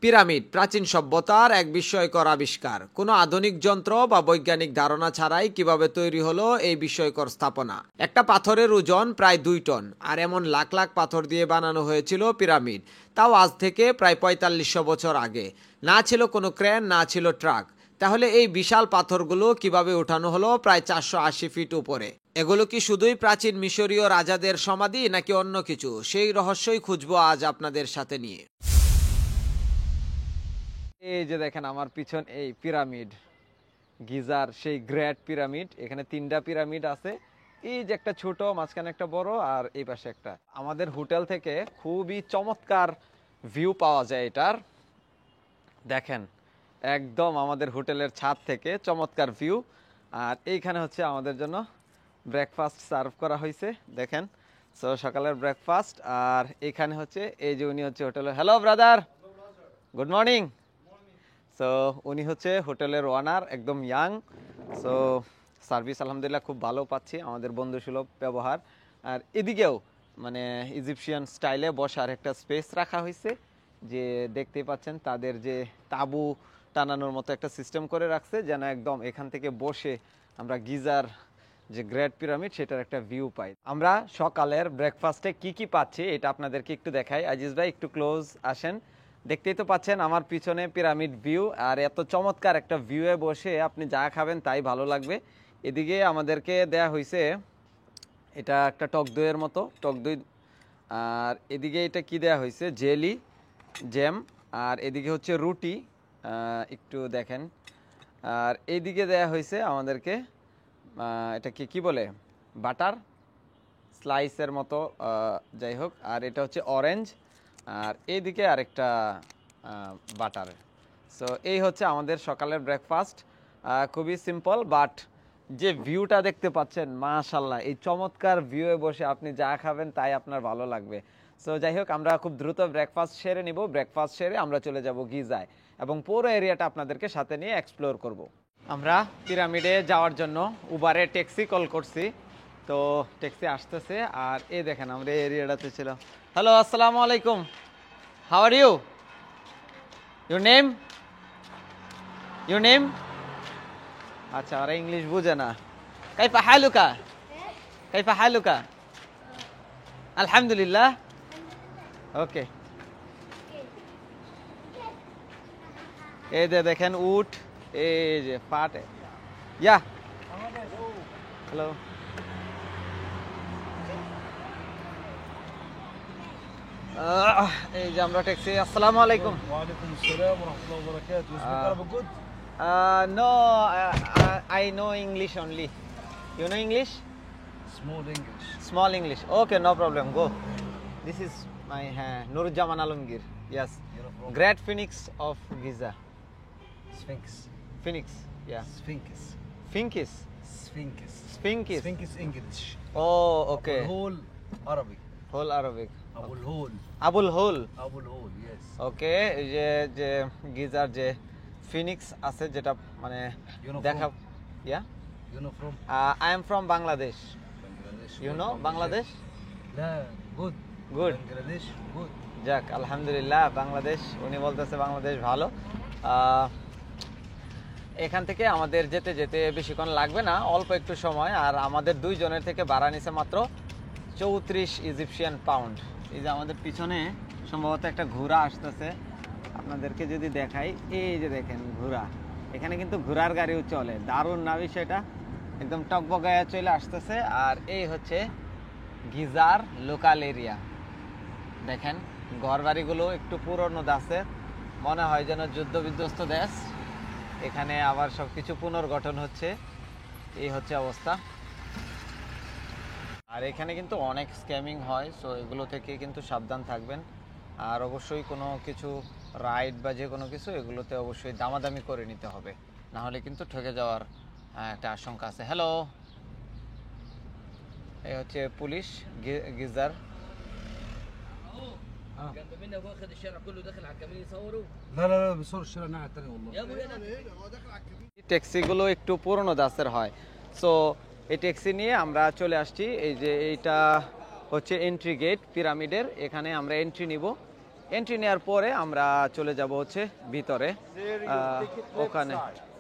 Pyramid প্রাচীন সভ্যতার এক বিস্ময়কর আবিষ্কার। কোনো আধুনিক যন্ত্র বা বৈজ্ঞানিক ধারণা ছাড়াই কিভাবে তৈরি হলো এই বিস্ময়কর স্থাপনা। একটা পাথরের ওজন প্রায় 2 টন, আর এমন লাখ লাখ পাথর দিয়ে বানানো হয়েছিল পিরামিড, তাও আজ থেকে প্রায় 4500 বছর আগে। না ছিল কোনো ক্রেন, না ছিল ট্রাক। তাহলে এই বিশাল পাথরগুলো কিভাবে উঠানো হলো প্রায় 480 ফিট উপরে? এগুলো কি শুধুই প্রাচীন মিশরীয় রাজাদের সমাধি, নাকি অন্য কিছু? সেই রহস্যই খুঁজবো আজ আপনাদের সাথে নিয়ে। এই যে দেখেন আমার পিছন, এই পিরামিড, গিজার সেই গ্রেট পিরামিড। এখানে 3টা পিরামিড আছে। এই যে একটা ছোট, মাঝখানে একটা বড়, আর এই পাশে একটা। আমাদের হোটেল থেকে খুবই চমৎকার ভিউ পাওয়া যায় এটার। দেখেন, একদম আমাদের হোটেলের ছাদ থেকে চমৎকার ভিউ। আর এইখানে হচ্ছে আমাদের জন্য ব্রেকফাস্ট সার্ভ করা হয়েছে, দেখেন। সো সকালের ব্রেকফাস্ট। আর এখানে হচ্ছে এই যে উনি হচ্ছে হোটেলের, hello brother, good morning. So উনি হচ্ছে হোটেলের ওনার, একদম ইয়াং। সো সার্ভিস আলহামদুলিল্লাহ খুব ভালো পাচ্ছি, আমাদের বন্ধুসুলভ ব্যবহার। আর এদিকেও মানে ইজিপশিয়ান স্টাইলে বসার একটা স্পেস রাখা হয়েছে, যে দেখতেই পাচ্ছেন তাদের যে তাঁবু টানানোর মতো একটা সিস্টেম করে রাখছে, যেন একদম এখান থেকে বসে আমরা গিজার যে গ্রেট পিরামিড সেটার একটা ভিউ পাই। আমরা সকালের ব্রেকফাস্টে কি কি পাচ্ছি এটা আপনাদেরকে একটু দেখাই। আজিজ ভাই একটু ক্লোজ আসেন। দেখতেই তো পাচ্ছেন আমার পিছনে পিরামিড ভিউ, আর এত চমৎকার একটা ভিউয়ে বসে আপনি যা খাবেন তাই ভালো লাগবে। এদিকে আমাদেরকে দেয়া হয়েছে এটা একটা টক দইয়ের মতো, টক দই। আর এদিকে এটা কি দেয়া হয়েছে, জেলি, জ্যাম। আর এদিকে হচ্ছে রুটি, একটু দেখেন। আর এইদিকে দেয়া হয়েছে আমাদেরকে এটা কি বলে, বাটার স্লাইসের মতো, যাই হোক। আর এটা হচ্ছে অরেঞ্জ, আর এইদিকে আরেকটা বাটার। সো এই হচ্ছে আমাদের সকালের ব্রেকফাস্ট। খুবই সিম্পল, বাট যে ভিউটা দেখতে পাচ্ছেন, মাশাআল্লাহ, এই চমৎকার ভিউয়ে বসে আপনি যা খাবেন তাই আপনার ভালো লাগবে। সো যাই হোক, আমরা খুব দ্রুত ব্রেকফাস্ট সেরে নিব। ব্রেকফাস্ট সেরে আমরা চলে যাব গিজায়, এবং পুরো এরিয়াটা আপনাদেরকে সাথে নিয়ে এক্সপ্লোর করব। আমরা পিরামিডে যাওয়ার জন্য উবারে ট্যাক্সি কল করছি, তো ট্যাক্সি আসতেছে। আর এই দেখেন আমরা এই এরিয়াটাতে ছিল। হ্যালো, আসসালামু আলাইকুম, how are you? Your name? Your name? আচ্ছা, ওরা ইংলিশ বুঝে না। কাইফা হালুকা? কাইফা হালুকা? আলহামদুলিল্লাহ। ওকে। এই যে দেখেন উট, এই যে পাট। ইয়া, হ্যালো। এই যে আমরা ট্যাক্সি। আসসালামু আলাইকুম। ওয়ালাইকুম আসসালাম ওয়া রাহমাতুল্লাহি ওয়া বারাকাতুহু। You speak Arabic good? No, I know English only. You know English? Small English. Small English. Okay, no problem. Go. This is my Nurjaman Alamgir. Yes. You're from Great Phoenix of Giza. Sphinx. Phoenix. Yeah. Sphinx. Phoenix. Sphinx. Sphinx. Sphinx English. Oh, okay. Whole Arabic. Whole Arabic. Abul Hol. Abul Hol. Abul Hol, yes. Okay. যে geyser যে Phoenix আছে, যেটা মানে দেখা। Yeah. You know from I am from Bangladesh. Bangladesh. You know Bangladesh? La, good. Good. Bangladesh, good. যাক, আলহামদুলিল্লাহ। বাংলাদেশ, উনি বলতেছে বাংলাদেশ ভালো। এখান থেকে আমাদের যেতে যেতে বেশিক্ষণ লাগবে না, অল্প একটু সময়। আর আমাদের 2 জনের থেকে ভাড়া নিছে মাত্র 34 ইজিপশিয়ান পাউন্ড। এই যে আমাদের পিছনে সম্ভবত একটা ঘোড়া আসতেছে, আপনাদেরকে যদি দেখাই, এই যে দেখেন ঘোড়া। এখানে কিন্তু ঘোড়ার গাড়িও চলে, দারুণ না বিষয়টা, একদম টকবগায়া চলে আসতেছে। আর এই হচ্ছে গিজার লোকাল এরিয়া। দেখেন ঘর বাড়িগুলো একটু পুরনো দাসের, মনে হয় যেন যুদ্ধ বিধ্বস্ত দেশ। এখানে আবার সবকিছু পুনর্গঠন হচ্ছে, এই হচ্ছে অবস্থা। আর এখানে কিন্তু অনেক স্ক্যামিং হয়, সো এগুলো থেকে কিন্তু সাবধান থাকবেন। আর অবশ্যই কোনো কিছু রাইড বা যে কোনো কিছু, এগুলোতে অবশ্যই দামাদামি করে নিতে হবে, না হলে কিন্তু ঠকে যাওয়ার একটা আশঙ্কা আছে। হ্যালো, এই হচ্ছে পুলিশ গিজার। لا لا لا بصور الشارع الناحية الثانية والله. يا ابوي انا هو داخل على الكبير. ট্যাক্সিগুলো একটু পুরনো দাসের হয়। সো এই ট্যাক্সি নিয়ে আমরা চলে আসছি। এই যে এইটা হচ্ছে এন্ট্রি গেট পিরামিডের, এখানে আমরা এন্ট্রি নিব। এন্ট্রি নেওয়ার পরে আমরা চলে যাব হচ্ছে ভিতরে ওখানে।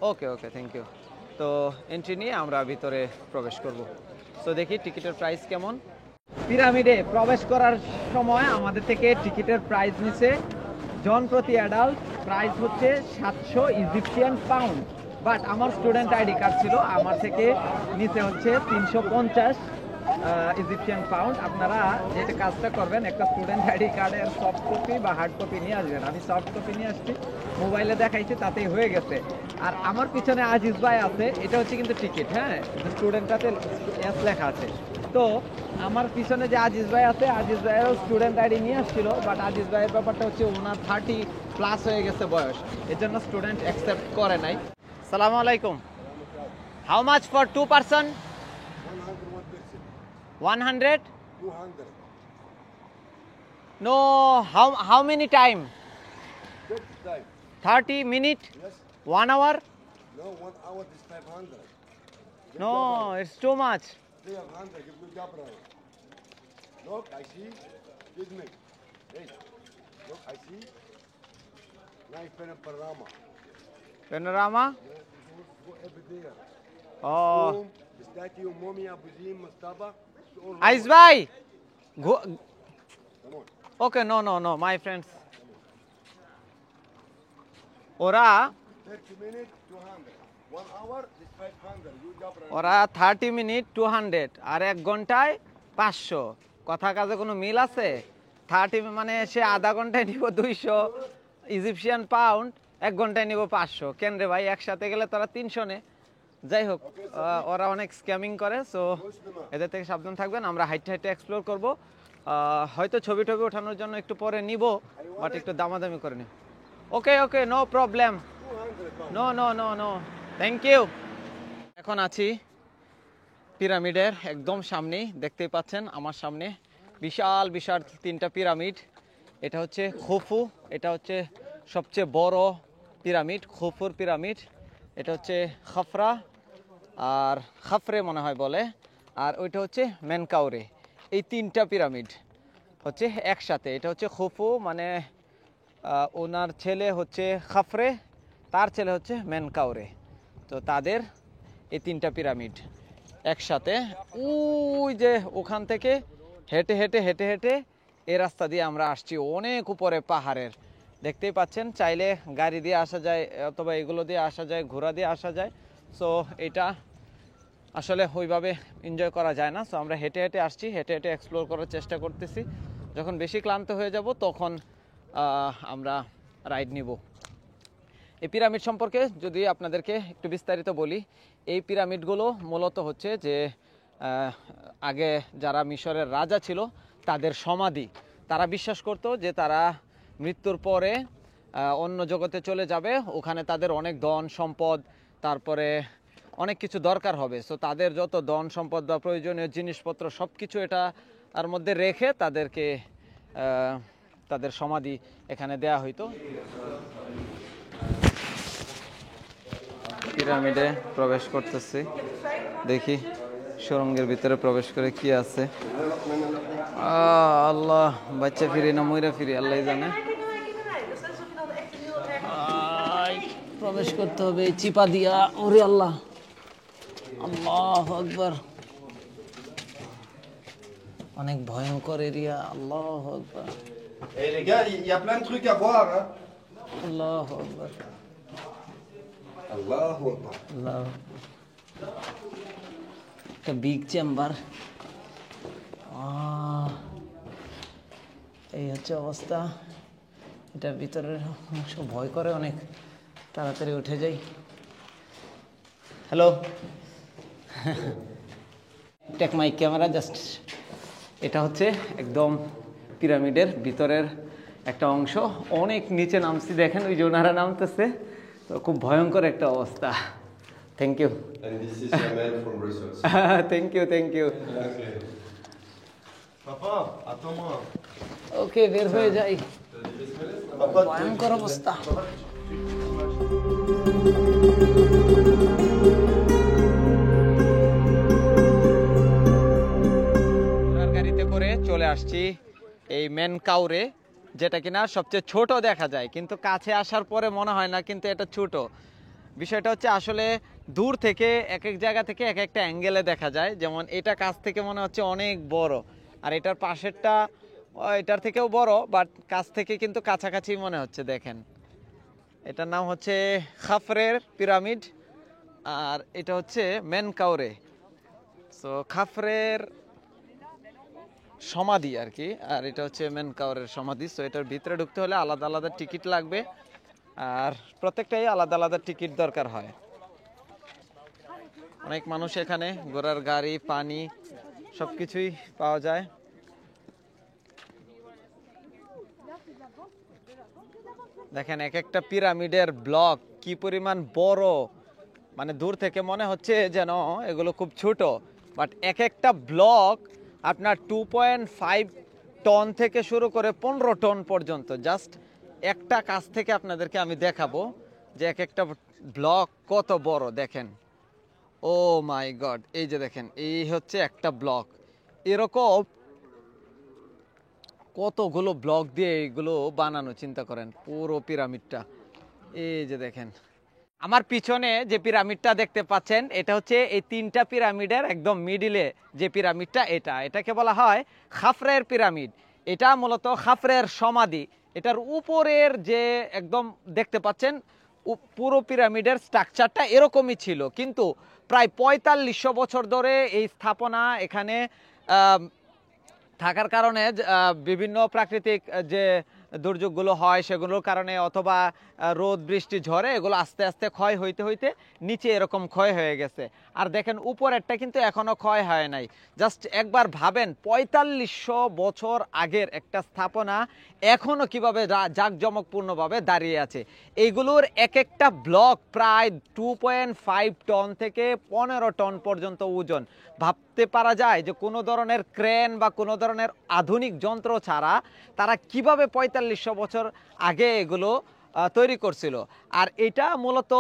ওকে ওকে, থ্যাংক ইউ। তো এন্ট্রি নিয়ে আমরা ভিতরে প্রবেশ করব। তো দেখি টিকিটের প্রাইস কেমন। পিরামিডে প্রবেশ করার সময় আমাদের থেকে টিকিটের প্রাইস নিছে জন প্রতি অ্যাডাল্ট প্রাইস হচ্ছে 700 ইজিপশিয়ান পাউন্ড। বাট আমার স্টুডেন্ট আইডি কার্ড ছিল, আমার থেকে নিচে হচ্ছে 350 ইজিপশিয়ান পাউন্ড। আপনারা যেটা কাজটা করবেন, একটা স্টুডেন্ট আইডি কার্ডের সফট কপি বা হার্ড কপি নিয়ে আসবেন। আমি সফট কপি নিয়ে আসছি, মোবাইলে দেখাইছি, তাতেই হয়ে গেছে। আর আমার পিছনে আজিজ ভাই আছে, এটা হচ্ছে কিন্তু টিকিট, হ্যাঁ, স্টুডেন্টটাতে এস লেখা আছে। তো আমার পিছনে যে আজিজ ভাই আছে, আজিজ ভাইয়েরও স্টুডেন্ট আইডি নিয়ে আসছিল, বাট আজিজ ভাইয়ের ব্যাপারটা হচ্ছে ওনার 30+ হয়ে গেছে বয়স, এর জন্য স্টুডেন্ট অ্যাকসেপ্ট করে নাই। সালামু আলাইকুম। How much for 2 person? 100? 200. No, how many time? 30. 30 minute? Yes. 1 hour? No, 1 hour is 500. No, it's too much. 300. Give me Jabra. Look, I see. Excuse me. Hey. Look, I see. Nice panorama. Panorama? Go every day. Oh. The statue of Mummy Abu Zim Mustafa. Aiz bhai. Go. Come on. Okay, no, my friends. ওরা 30 minutes, 200. 1 hour is 500. You Jabra. ওরা 30 minute 200 আর 1 ঘন্টায় 500। কথা কাজে কোনো মিল আছে? 30 মানে সে আধা ঘন্টায় নিব 200 ইজিপশিয়ান পাউন্ড, 1 ঘন্টায় নিব 500। কেন রে ভাই, একসাথে গেলে তারা 300 নে। যাই হোক, ওরা অনেক স্ক্যামিং করে, সো এদের থেকে সাবধান থাকবেন। আমরা হাইটে হাইটে এক্সপ্লোর করব, হয়তো ছবি টবি ওঠানোর জন্য একটু পরে নিব, বাট একটু দামাদামি করে নিব। Okay okay, no problem. No, thank you. এখন আছি পিরামিডের একদম সামনেই, দেখতেই পাচ্ছেন আমার সামনে বিশাল বিশাল 3টা পিরামিড। এটা হচ্ছে খুফু, এটা হচ্ছে সবচেয়ে বড় পিরামিড, খুফুর পিরামিড। এটা হচ্ছে খাফরা আর খাফরে মনে হয় বলে, আর ওইটা হচ্ছে মেনকাউরে। এই 3টা পিরামিড হচ্ছে একসাথে। এটা হচ্ছে খুফু, মানে ওনার ছেলে হচ্ছে খাফরে, তার ছেলে হচ্ছে মেনকাউরে। তো তাদের এই 3টা পিরামিড একসাথে। ওই যে ওখান থেকে হেঁটে হেঁটে হেঁটে হেঁটে এই রাস্তা দিয়ে আমরা আসছি, অনেক উপরে পাহাড়ের। দেখতেই পাচ্ছেন, চাইলে গাড়ি দিয়ে আসা যায় অথবা এগুলো দিয়ে আসা যায়, ঘোড়া দিয়ে আসা যায়। সো এটা আসলে ওইভাবে এনজয় করা যায় না। সো আমরা হেঁটে হেঁটে আসছি, হেঁটে হেঁটে এক্সপ্লোর করার চেষ্টা করতেছি। যখন বেশি ক্লান্ত হয়ে যাব তখন আমরা রাইড নিব। এই পিরামিড সম্পর্কে যদি আপনাদেরকে একটু বিস্তারিত বলি, এই পিরামিডগুলো মূলত হচ্ছে যে আগে যারা মিশরের রাজা ছিল তাদের সমাধি। তারা বিশ্বাস করত যে তারা মৃত্যুর পরে অন্য জগতে চলে যাবে, ওখানে তাদের অনেক ধন সম্পদ, তারপরে অনেক কিছু দরকার হবে। সো তাদের যত ধন সম্পদ বা প্রয়োজনীয় জিনিসপত্র সব কিছু এটা তার মধ্যে রেখে তাদেরকে তাদের সমাধি এখানে দেয়া হইতো। পিরামিডে প্রবেশ করতেছি, দেখি সুড়ঙ্গের ভিতরে প্রবেশ করে কি আছে। আল্লাহ, বাচ্চা ফিরি না ময়রা ফিরি আল্লাহ জানে। প্রবেশ করতে হবে চিপা দিয়া। ওরে আল্লাহ, আল্লাহু আকবার, অনেক ভয়ঙ্কর এরিয়া। আল্লাহু আকবার। Hey les gars, il y a plein de trucs à voir. Hein. আল্লাহু আকবার, Allahu Akbar. আল্লাহ। একটা বিগ চেম্বার, এই হচ্ছে অবস্থা। এটার ভিতরের অংশ ভয় করে অনেক, তাড়াতাড়ি উঠে যাই। Hello, take my camera just. এটা হচ্ছে একদম পিরামিডের ভিতরের একটা অংশ, অনেক নিচে নামছি, দেখেন ওই যে ওনারা নামতেছে। তো খুব ভয়ঙ্কর একটা অবস্থা। Thank you. And this is Jamel from Brussels. Thank you. Okay. Papa, attends-moi. Okay, বের হয়ে যাই। ভয়ঙ্কর অবস্থা। গাড়িতে করে চলে আসছি এই মেনকাউরে। যেটা কিনা সবচেয়ে ছোট দেখা যায়, কিন্তু কাছে আসার পরে মনে হয় না কিন্তু এটা ছোট। বিষয়টা হচ্ছে আসলে দূর থেকে এক এক জায়গা থেকে এক একটা অ্যাঙ্গেলে দেখা যায়। যেমন এটা কাছ থেকে মনে হচ্ছে অনেক বড়, আর এটার পাশেরটা এটার থেকেও বড়, বাট কাছ থেকে কিন্তু কাছাকাছি মনে হচ্ছে। দেখেন, এটার নাম হচ্ছে খাফরের পিরামিড, আর এটা হচ্ছে মেনকাউরে। সো খাফরের সমাধি আর কি, আর এটা হচ্ছে মেনকাউরের সমাধি। সো এটার ভিতরে ঢুকতে হলে আলাদা আলাদা টিকিট লাগবে, আর প্রত্যেকটাই আলাদা আলাদা টিকিট দরকার হয়। অনেক মানুষ এখানে, ঘোড়ার গাড়ি, পানি সবকিছুই পাওয়া যায়। দেখেন এক একটা পিরামিডের ব্লক কি পরিমাণ বড়, মানে দূর থেকে মনে হচ্ছে যেন এগুলো খুব ছোট, বাট এক একটা ব্লক আপনার 2.5 টন থেকে শুরু করে 15 টন পর্যন্ত। জাস্ট একটা কাছ থেকে আপনাদেরকে আমি দেখাবো যে এক একটা ব্লক কত বড়। দেখেন, ও মাই গড, এই যে দেখেন, এই হচ্ছে একটা ব্লক। এরকম কতগুলো ব্লক দিয়ে এইগুলো বানানো, চিন্তা করেন পুরো পিরামিডটা। এই যে দেখেন আমার পিছনে যে পিরামিডটা দেখতে পাচ্ছেন, এটা হচ্ছে এই তিনটা পিরামিডের একদম মিডিলে যে পিরামিডটা, এটাকে বলা হয় খাফরের পিরামিড। এটা মূলত খাফরের সমাধি। এটার উপরের যে একদম দেখতে পাচ্ছেন পুরো পিরামিডের স্ট্রাকচারটা এরকমই ছিল, কিন্তু প্রায় 4500 বছর ধরে এই স্থাপনা এখানে থাকার কারণে বিভিন্ন প্রাকৃতিক যে দুর্যোগগুলো হয় সেগুলোর কারণে, অথবা রোদ বৃষ্টি ঝড়ে এগুলো আস্তে আস্তে ক্ষয় হইতে হইতে নিচে এরকম ক্ষয় হয়ে গেছে। আর দেখেন উপরেরটা কিন্তু এখনো ক্ষয় হয় নাই। জাস্ট একবার ভাবেন 4500 বছর আগের একটা স্থাপনা এখনো কিভাবে জাঁকজমকপূর্ণভাবে দাঁড়িয়ে আছে। এইগুলোর এক একটা ব্লক প্রায় 2.5 টন থেকে 15 টন পর্যন্ত ওজন। ভাবতে পারা যায় যে কোনো ধরনের ক্রেন বা কোনো ধরনের আধুনিক যন্ত্র ছাড়া তারা কিভাবে 4500 বছর আগে এগুলো তৈরি করছিল। আর এটা মূলত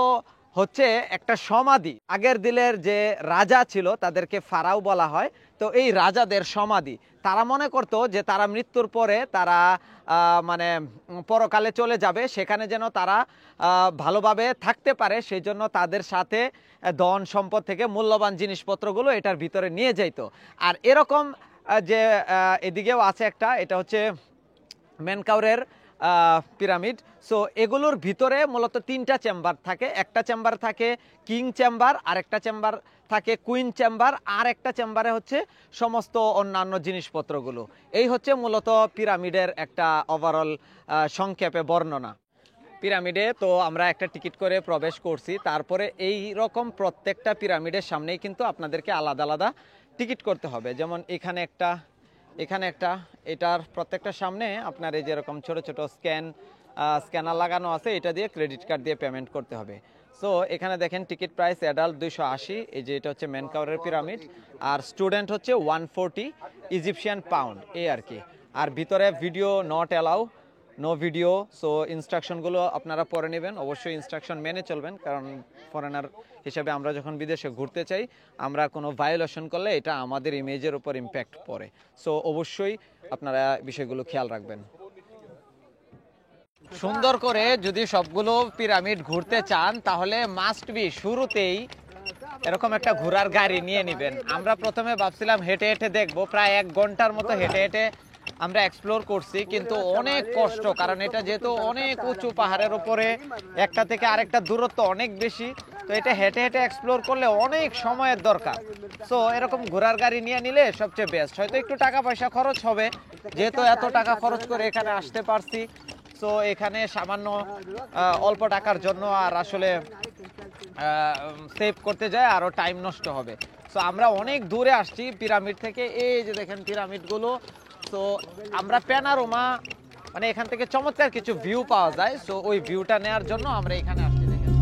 হচ্ছে একটা সমাধি। আগের দিনের যে রাজা ছিল তাদেরকে ফারাও বলা হয়। তো এই রাজাদের সমাধি, তারা মনে করতো যে তারা মৃত্যুর পরে তারা মানে পরকালে চলে যাবে, সেখানে যেন তারা ভালোভাবে থাকতে পারে, সেই জন্য তাদের সাথে ধন সম্পদ থেকে মূল্যবান জিনিসপত্রগুলো এটার ভিতরে নিয়ে যাইত। আর এরকম যে এদিকেও আছে একটা, এটা হচ্ছে মেনকাউরের পিরামিড। সো এগুলোর ভিতরে মূলত তিনটা চেম্বার থাকে। একটা চেম্বার থাকে কিং চেম্বার, আর একটা চেম্বার থাকে কুইন চেম্বার, আর একটা চেম্বারে হচ্ছে সমস্ত অন্যান্য জিনিসপত্রগুলো। এই হচ্ছে মূলত পিরামিডের একটা ওভারঅল সংক্ষেপে বর্ণনা। পিরামিডে তো আমরা একটা টিকিট করে প্রবেশ করছি, তারপরে এই রকম প্রত্যেকটা পিরামিডের সামনেই কিন্তু আপনাদেরকে আলাদা আলাদা টিকিট করতে হবে। যেমন এখানে একটা, এখানে একটা, এটার প্রত্যেকটা সামনে আপনার এই যেরকম ছোট ছোট স্ক্যানার লাগানো আছে, এটা দিয়ে ক্রেডিট কার্ড দিয়ে পেমেন্ট করতে হবে। সো এখানে দেখেন টিকিট প্রাইস অ্যাডাল্ট 280, এই যে এটা হচ্ছে মেনকাউরের পিরামিড, আর স্টুডেন্ট হচ্ছে 140 ইজিপশিয়ান পাউন্ড, এই আর কি। আর ভিতরে video not allow, no video. So ইনস্ট্রাকশনগুলো আপনারা পরে নেবেন, অবশ্যই ইনস্ট্রাকশন মেনে চলবেন, কারণ ফরেনার হিসেবে আমরা যখন বিদেশে ঘুরতে চাই, আমরা কোনো ভায়োলেশন করলে এটা আমাদের ইমেজের উপর ইম্প্যাক্ট পড়ে। সো অবশ্যই আপনারা বিষয়গুলো খেয়াল রাখবেন। সুন্দর করে যদি সবগুলো পিরামিড ঘুরতে চান তাহলে মাস্ট বি শুরুতেই এরকম একটা ঘোড়ার গাড়ি নিয়ে নেবেন। আমরা প্রথমে ভাবছিলাম হেঁটে হেঁটে দেখবো, প্রায় 1 ঘন্টার মতো হেঁটে হেঁটে আমরা এক্সপ্লোর করছি, কিন্তু অনেক কষ্ট, কারণ এটা যেহেতু অনেক উঁচু পাহাড়ের উপরে, একটা থেকে আরেকটা দূরত্ব অনেক বেশি, তো এটা হেঁটে হেঁটে এক্সপ্লোর করলে অনেক সময়ের দরকার। সো এরকম ঘোড়ার গাড়ি নিয়ে নিলে সবচেয়ে বেস্ট। হয়তো একটু টাকা পয়সা খরচ হবে, যেহেতু এত টাকা খরচ করে এখানে আসতে পারছি। সো এখানে সামান্য অল্প টাকার জন্য আর আসলে সেভ করতে যায় আরও টাইম নষ্ট হবে। সো আমরা অনেক দূরে আসছি পিরামিড থেকে, এই যে দেখেন পিরামিডগুলো। তো আমরা প্যানারোমা, মানে এখান থেকে চমৎকার কিছু ভিউ পাওয়া যায়। সো ওই ভিউটা নেওয়ার জন্য আমরা এখানে আসছি। দেখেন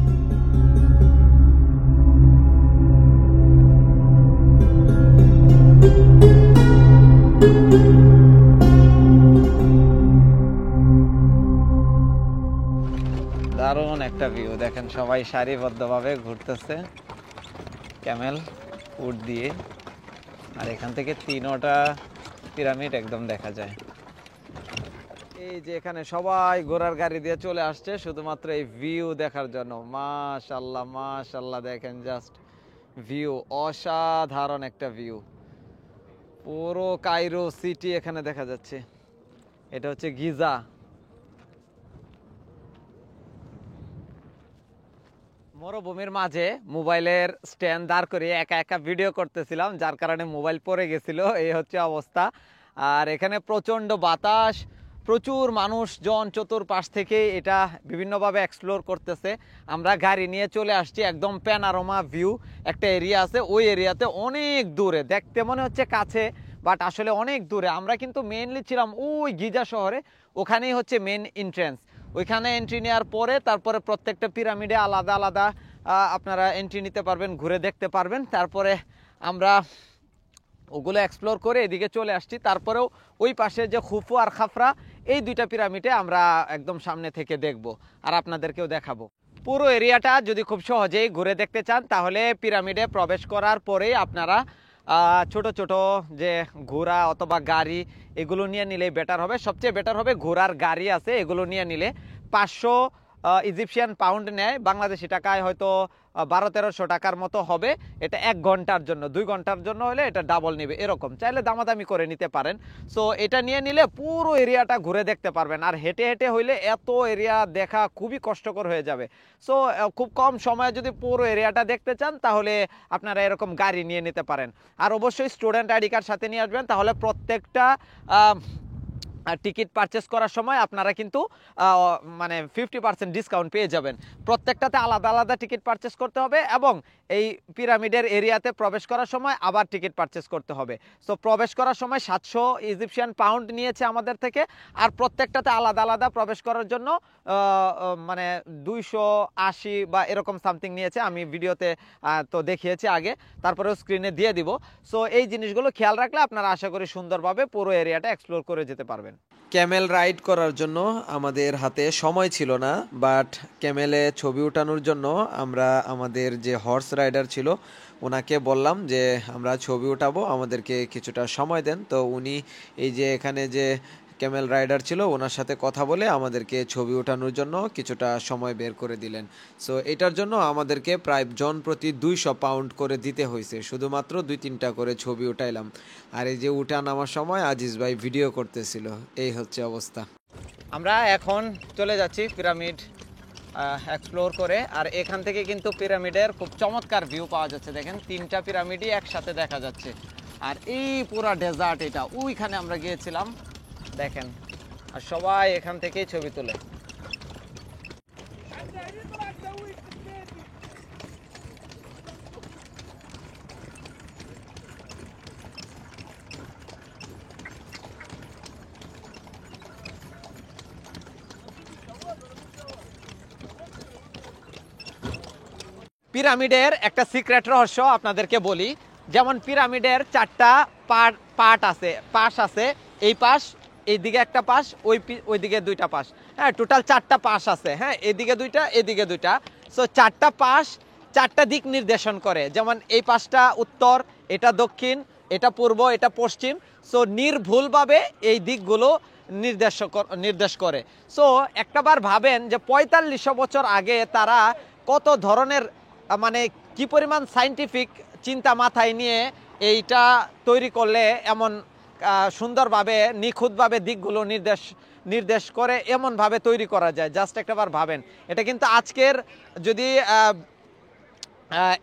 দারুণ একটা ভিউ। দেখেন সবাই সারিবদ্ধভাবে ঘুরতেছে ক্যামেল উট দিয়ে, আর এখান থেকে 3টা পিরামিড একদম দেখা যায়। এই যে এখানে সবাই ঘোড়ার গাড়ি দিয়ে চলে আসছে শুধুমাত্র এই ভিউ দেখার জন্য। মাশাআল্লাহ মাশাআল্লাহ, দেখেন জাস্ট ভিউ, অসাধারণ একটা ভিউ। পুরো কায়রো সিটি এখানে দেখা যাচ্ছে। এটা হচ্ছে গিজা। মরুভূমির মাঝে মোবাইলের স্ট্যান্ড দাঁড় করে একা একা ভিডিও করতেছিলাম, যার কারণে মোবাইল পড়ে গেছিল, এই হচ্ছে অবস্থা। আর এখানে প্রচন্ড বাতাস, প্রচুর মানুষজন চতুর্পাশ থেকে এটা বিভিন্নভাবে এক্সপ্লোর করতেছে। আমরা গাড়ি নিয়ে চলে আসছি একদম প্যানারোমা ভিউ একটা এরিয়া আছে, ওই এরিয়াতে অনেক দূরে, দেখতে মনে হচ্ছে কাছে বাট আসলে অনেক দূরে। আমরা কিন্তু মেইনলি ছিলাম ওই গিজা শহরে, ওখানেই হচ্ছে মেন এন্ট্রেন্স। ওইখানে এন্ট্রি নেওয়ার পরে তারপরে প্রত্যেকটা পিরামিডে আলাদা আলাদা আপনারা এন্ট্রি নিতে পারবেন, ঘুরে দেখতে পারবেন। তারপরে আমরা ওগুলো এক্সপ্লোর করে এদিকে চলে আসছি। তারপরেও ওই পাশে যে খুফু আর খাফরা, এই দুইটা পিরামিডে আমরা একদম সামনে থেকে দেখব আর আপনাদেরকেও দেখাবো। পুরো এরিয়াটা যদি খুব সহজেই ঘুরে দেখতে চান তাহলে পিরামিডে প্রবেশ করার পরেই আপনারা ছোট ছোট যে ঘোড়া অথবা গাড়ি এগুলো নিয়ে নিলে বেটার হবে। সবচেয়ে বেটার হবে ঘোড়ার গাড়ি আছে, এগুলো নিয়ে নিলে 500 ইজিপশিয়ান পাউন্ড নেয়, বাংলাদেশি টাকায় হয়তো 1200-1300 টাকার মতো হবে। এটা 1 ঘন্টার জন্য, 2 ঘন্টার জন্য হলে এটা ডাবল নেবে, এরকম চাইলে দামাদামি করে নিতে পারেন। সো এটা নিয়ে নিলে পুরো এরিয়াটা ঘুরে দেখতে পারবেন। আর হেঁটে হেঁটে হইলে এত এরিয়া দেখা খুবই কষ্টকর হয়ে যাবে। সো খুব কম সময়ে যদি পুরো এরিয়াটা দেখতে চান তাহলে আপনারা এরকম গাড়ি নিয়ে নিতে পারেন। আর অবশ্যই স্টুডেন্ট আইডি কার্ড সাথে নিয়ে আসবেন, তাহলে প্রত্যেকটা টিকিট পারচেস করার সময় আপনারা কিন্তু মানে 50% ডিসকাউন্ট পেয়ে যাবেন। প্রত্যেকটাতে আলাদা আলাদা টিকিট পারচেস করতে হবে এবং এই পিরামিডের এরিয়াতে প্রবেশ করার সময় আবার টিকিট পারচেস করতে হবে। সো প্রবেশ করার সময় 700 ইজিপশিয়ান পাউন্ড নিয়েছে আমাদের থেকে, আর প্রত্যেকটাতে আলাদা আলাদা প্রবেশ করার জন্য মানে 280 বা এরকম সামথিং নিয়েছে। আমি ভিডিওতে তো দেখিয়েছি আগে, তারপরেও স্ক্রিনে দিয়ে দিব। সো এই জিনিসগুলো খেয়াল রাখলে আপনারা আশা করি সুন্দরভাবে পুরো এরিয়াটা এক্সপ্লোর করে যেতে পারবেন। ক্যামেল রাইড করার জন্য আমাদের হাতে সময় ছিল না, বাট ক্যামেলে ছবি ওঠানোর জন্য আমরা আমাদের যে হর্স রাইডার ছিল ওনাকে বললাম যে আমরা ছবি উঠাবো, আমাদেরকে কিছুটা সময় দেন। তো উনি এই যে এখানে যে ক্যামেল রাইডার ছিল ওনার সাথে কথা বলে আমাদেরকে ছবি ওঠানোর জন্য কিছুটা সময় বের করে দিলেন। সো এটার জন্য আমাদেরকে প্রায় জন প্রতি 200 পাউন্ড করে দিতে হয়েছে, শুধুমাত্র 2-3টা করে ছবি উঠাইলাম। আর এই যে উঠা নামার সময় আজিজ ভাই ভিডিও করতেছিল, এই হচ্ছে অবস্থা। আমরা এখন চলে যাচ্ছি পিরামিড এক্সপ্লোর করে। আর এখান থেকে কিন্তু পিরামিডের খুব চমৎকার ভিউ পাওয়া যাচ্ছে, দেখেন 3টা পিরামিডই একসাথে দেখা যাচ্ছে। আর এই পুরা ডেজার্ট, এটা ওইখানে আমরা গিয়েছিলাম দেখেন, আর সবাই এখান থেকেই ছবি তোলে। পিরামিডের একটা সিক্রেট রহস্য আপনাদেরকে বলি। যেমন পিরামিডের 4টা পার্ট আছে, পাশ আছে, এই পাশ, এইদিকে একটা পাশ, ওইদিকে 2টা পাশ, হ্যাঁ টোটাল 4টা পাশ আছে, হ্যাঁ এদিকে 2টা এদিকে 2টা। সো 4টা পাশ 4টা দিক নির্দেশন করে, যেমন এই পাশটা উত্তর, এটা দক্ষিণ, এটা পূর্ব, এটা পশ্চিম। সো নির্ভুলভাবে এই দিকগুলো নির্দেশ করে। সো একটাবার ভাবেন যে 4500 বছর আগে তারা কত ধরনের মানে কি পরিমাণ সায়েন্টিফিক চিন্তা মাথায় নিয়ে এইটা তৈরি করলে এমন সুন্দরভাবে নিখুঁতভাবে দিকগুলো নির্দেশ করে এমনভাবে তৈরি করা যায়। জাস্ট একটাবার ভাবেন, এটা কিন্তু আজকের যদি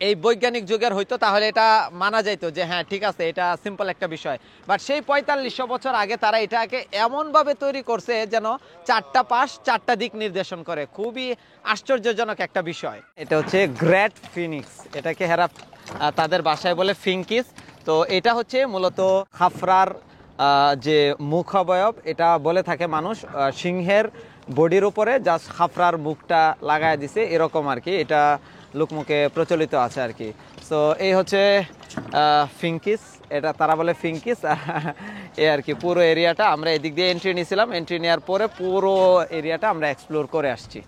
এই বৈজ্ঞানিক যুগের হইতো তাহলে এটা মানা যাইতো যে হ্যাঁ ঠিক আছে, এটা সিম্পল একটা বিষয়। বাট সেই 4500 বছর আগে তারা এটাকে এমনভাবে তৈরি করছে যেন 4টা পাশ 4টা দিক নির্দেশন করে। খুবই আশ্চর্যজনক একটা বিষয়। এটা হচ্ছে গ্রেট ফিনিক্স, এটাকে হেরা তাদের ভাষায় বলে ফিঙ্কিস। তো এটা হচ্ছে মূলত খাফরার যে মুখ অবয়ব, এটা বলে থাকে মানুষ সিংহের বডির উপরে জাস্ট খাফরার মুখটা লাগায় দিছে এরকম আর কি, এটা লোকমুখে প্রচলিত আছে আর কি। সো এই হচ্ছে ফিঙ্কিস, এটা তারা বলে ফিঙ্কিস। এই আর কি পুরো এরিয়াটা আমরা এদিক দিয়ে এন্ট্রি নিয়েছিলাম, এন্ট্রি নেওয়ার পরে পুরো এরিয়াটা আমরা এক্সপ্লোর করে আসছি।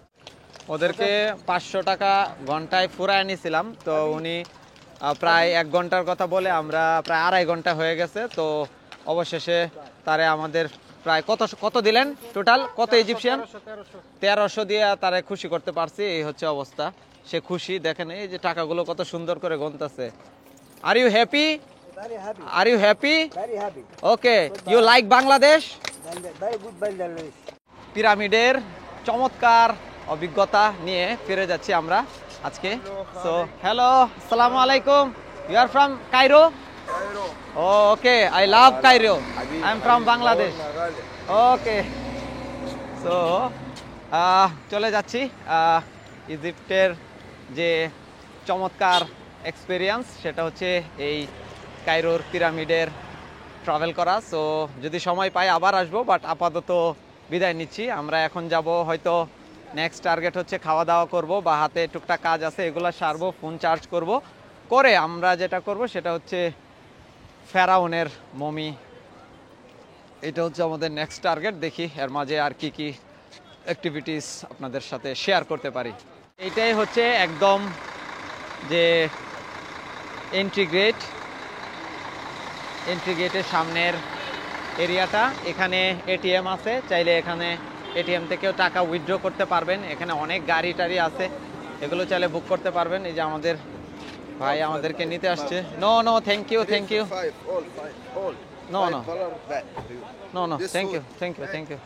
ওদেরকে 500 টাকা ঘন্টায় ফুরায় নিয়েছিলাম, তো উনি প্রায় 1 ঘন্টার কথা বলে আমরা প্রায় 2.5 ঘন্টা হয়ে গেছে। তো অবশেষে তারা আমাদের প্রায় কত দিলেন টোটাল, কত ইজিপশিয়ান? 1300 দিয়ে তারে খুশি করতে পারছি, এই হচ্ছে অবস্থা। সে খুশি, দেখেন এই যে টাকাগুলো কত সুন্দর করে গুনতেছে। Are you happy? Very happy. Are you happy? Very happy. Okay, you like Bangladesh? Very good Bangladesh. পিরামিডের চমৎকার অভিজ্ঞতা নিয়ে ফিরে যাচ্ছি আমরা আজকে। সো হ্যালো, আসসালামু আলাইকুম। You are from Cairo? Okay, I love Cairo. I am from Bangladesh. Okay, so চলে যাচ্ছি ইজিপ্টের যে চমৎকার এক্সপিরিয়েন্স, সেটা হচ্ছে এই কায়রোর পিরামিডের ট্রাভেল করা। সো যদি সময় পাই আবার আসবো, বাট আপাতত বিদায় নিচ্ছি। আমরা এখন যাব, হয়তো নেক্সট টার্গেট হচ্ছে খাওয়া দাওয়া করব, বা হাতে টুকটাক কাজ আছে এগুলো সারবো, ফোন চার্জ করব, করে আমরা যেটা করব সেটা হচ্ছে ফেরাউনের মমি। এটা হচ্ছে আমাদের নেক্সট টার্গেট। দেখি এর মাঝে আর কি কি অ্যাক্টিভিটিস আপনাদের সাথে শেয়ার করতে পারি। এইটাই হচ্ছে একদম যে এন্ট্রি গেটের সামনের এরিয়াটা। এখানে এটিএম আছে, চাইলে এখানে এটিএম থেকেও টাকা উইথড্র করতে পারবেন। এখানে অনেক গাড়ি টাড়ি আছে, এগুলো চাইলে বুক করতে পারবেন। এই যে আমাদের ভাই আমাদেরকে নিতে আসছে। No no, thank you All no no, $5 no no, back for you. No no, This thank you food. Thank you thank you.